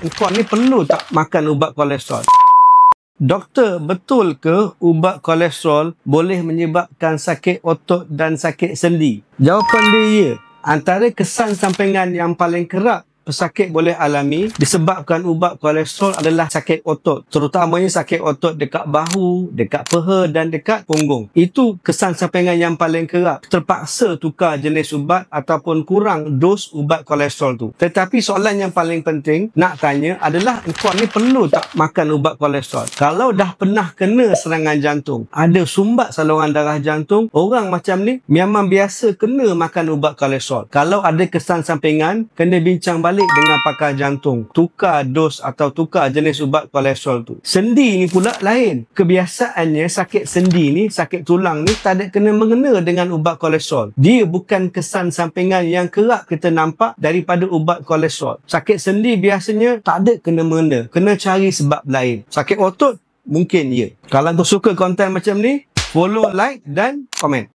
engkau ni perlu tak makan ubat kolesterol? Doktor, betul ke ubat kolesterol boleh menyebabkan sakit otot dan sakit sendi? Jawapan dia ya. Antara kesan sampingan yang paling kerap pesakit boleh alami disebabkan ubat kolesterol adalah sakit otot, terutamanya sakit otot dekat bahu, dekat peha dan dekat punggung. Itu kesan sampingan yang paling kerap. Terpaksa tukar jenis ubat ataupun kurang dos ubat kolesterol tu. Tetapi soalan yang paling penting nak tanya adalah engkau ni perlu tak makan ubat kolesterol? Kalau dah pernah kena serangan jantung, ada sumbat saluran darah jantung, orang macam ni memang biasa kena makan ubat kolesterol. Kalau ada kesan sampingan, kena bincang balik dengan pakar jantung, tukar dos atau tukar jenis ubat kolesterol tu. Sendi ni pula lain. Kebiasaannya sakit sendi ni, sakit tulang ni tak ada kena-mengena dengan ubat kolesterol. Dia bukan kesan sampingan yang kerap kita nampak daripada ubat kolesterol. Sakit sendi biasanya tak ada kena-mengena, kena cari sebab lain. Sakit otot mungkin ya. Kalau kau suka konten macam ni, follow, like dan komen.